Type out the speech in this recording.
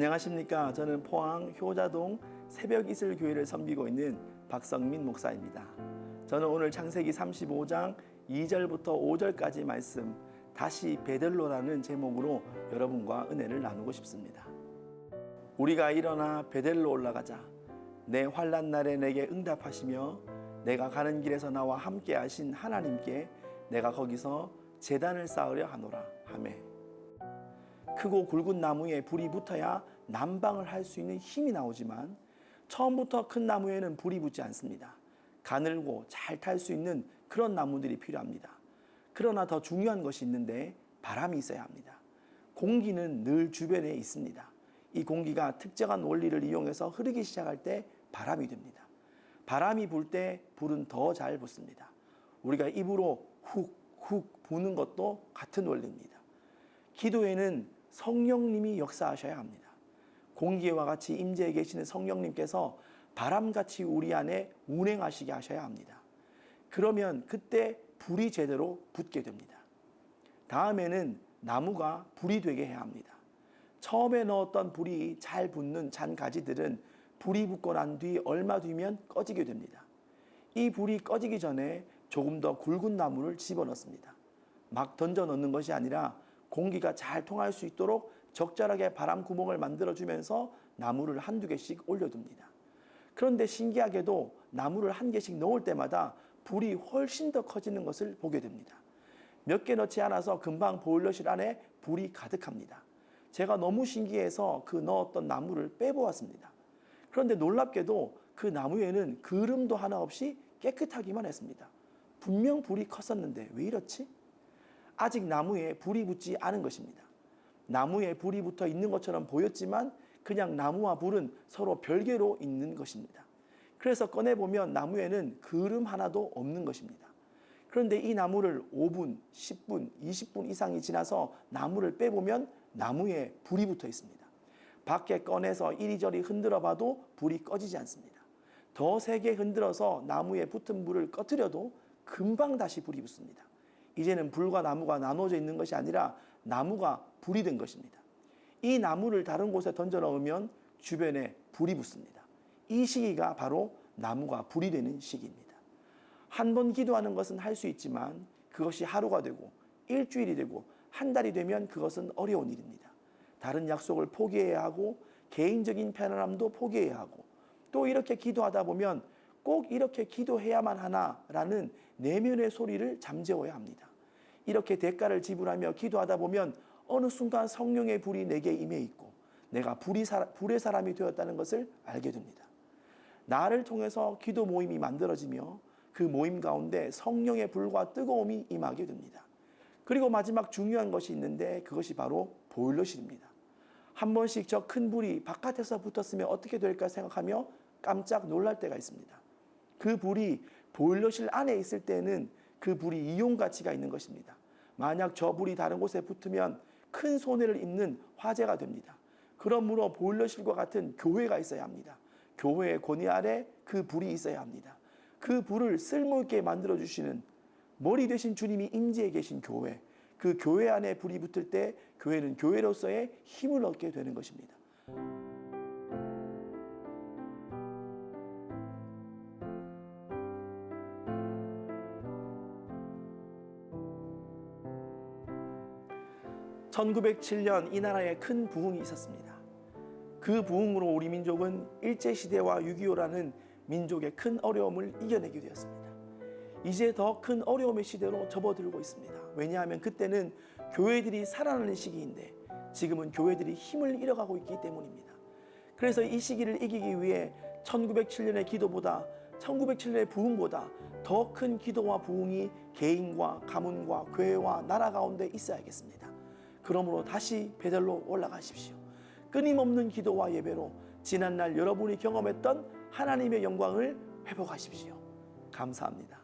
안녕하십니까. 저는 포항 효자동 새벽이슬교회를 섬기고 있는 박성민 목사입니다. 저는 오늘 창세기 35장 2절부터 5절까지 말씀 다시 베델로라는 제목으로 여러분과 은혜를 나누고 싶습니다. 우리가 일어나 베델로 올라가자. 내 환난 날에 내게 응답하시며 내가 가는 길에서 나와 함께 하신 하나님께 내가 거기서 제단을 쌓으려 하노라 하매. 크고 굵은 나무에 불이 붙어야 난방을 할 수 있는 힘이 나오지만 처음부터 큰 나무에는 불이 붙지 않습니다. 가늘고 잘 탈 수 있는 그런 나무들이 필요합니다. 그러나 더 중요한 것이 있는데 바람이 있어야 합니다. 공기는 늘 주변에 있습니다. 이 공기가 특정한 원리를 이용해서 흐르기 시작할 때 바람이 됩니다. 바람이 불 때 불은 더 잘 붙습니다. 우리가 입으로 훅 부는 것도 같은 원리입니다. 기도에는 성령님이 역사하셔야 합니다. 공기와 같이 임재해 계시는 성령님께서 바람같이 우리 안에 운행하시게 하셔야 합니다. 그러면 그때 불이 제대로 붙게 됩니다. 다음에는 나무가 불이 되게 해야 합니다. 처음에 넣었던 불이 잘 붙는 잔가지들은 불이 붙고 난 뒤 얼마 뒤면 꺼지게 됩니다. 이 불이 꺼지기 전에 조금 더 굵은 나무를 집어넣습니다. 막 던져 넣는 것이 아니라 공기가 잘 통할 수 있도록 적절하게 바람 구멍을 만들어주면서 나무를 한두 개씩 올려둡니다. 그런데 신기하게도 나무를 한 개씩 넣을 때마다 불이 훨씬 더 커지는 것을 보게 됩니다. 몇 개 넣지 않아서 금방 보일러실 안에 불이 가득합니다. 제가 너무 신기해서 그 넣었던 나무를 빼보았습니다. 그런데 놀랍게도 그 나무에는 그름도 하나 없이 깨끗하기만 했습니다. 분명 불이 컸었는데 왜 이렇지? 아직 나무에 불이 붙지 않은 것입니다. 나무에 불이 붙어 있는 것처럼 보였지만 그냥 나무와 불은 서로 별개로 있는 것입니다. 그래서 꺼내보면 나무에는 그름 하나도 없는 것입니다. 그런데 이 나무를 5분, 10분, 20분 이상이 지나서 나무를 빼보면 나무에 불이 붙어 있습니다. 밖에 꺼내서 이리저리 흔들어 봐도 불이 꺼지지 않습니다. 더 세게 흔들어서 나무에 붙은 불을 꺼뜨려도 금방 다시 불이 붙습니다. 이제는 불과 나무가 나눠져 있는 것이 아니라 나무가 불이 된 것입니다. 이 나무를 다른 곳에 던져 넣으면 주변에 불이 붙습니다. 이 시기가 바로 나무가 불이 되는 시기입니다. 한 번 기도하는 것은 할 수 있지만 그것이 하루가 되고 일주일이 되고 한 달이 되면 그것은 어려운 일입니다. 다른 약속을 포기해야 하고 개인적인 편안함도 포기해야 하고 또 이렇게 기도하다 보면 꼭 이렇게 기도해야만 하나라는 내면의 소리를 잠재워야 합니다. 이렇게 대가를 지불하며 기도하다 보면 어느 순간 성령의 불이 내게 임해 있고 내가 불의 사람이 되었다는 것을 알게 됩니다. 나를 통해서 기도 모임이 만들어지며 그 모임 가운데 성령의 불과 뜨거움이 임하게 됩니다. 그리고 마지막 중요한 것이 있는데 그것이 바로 보일러실입니다. 한 번씩 저 큰 불이 바깥에서 붙었으면 어떻게 될까 생각하며 깜짝 놀랄 때가 있습니다. 그 불이 보일러실 안에 있을 때는 그 불이 이용 가치가 있는 것입니다. 만약 저 불이 다른 곳에 붙으면 큰 손해를 입는 화재가 됩니다. 그러므로 보일러실과 같은 교회가 있어야 합니다. 교회의 권위 아래 그 불이 있어야 합니다. 그 불을 쓸모있게 만들어주시는 머리 되신 주님이 임재해 계신 교회, 그 교회 안에 불이 붙을 때 교회는 교회로서의 힘을 얻게 되는 것입니다. (1907년) 이 나라에 큰 부흥이 있었습니다. 그 부흥으로 우리 민족은 일제시대와 6.25라는 민족의 큰 어려움을 이겨내게 되었습니다. 이제 더 큰 어려움의 시대로 접어들고 있습니다. 왜냐하면 그때는 교회들이 살아나는 시기인데 지금은 교회들이 힘을 잃어가고 있기 때문입니다. 그래서 이 시기를 이기기 위해 1907년의 기도보다 1907년의 부흥보다 더 큰 기도와 부흥이 개인과 가문과 교회와 나라 가운데 있어야겠습니다. 그러므로 다시 베델로 올라가십시오. 끊임없는 기도와 예배로 지난날 여러분이 경험했던 하나님의 영광을 회복하십시오. 감사합니다.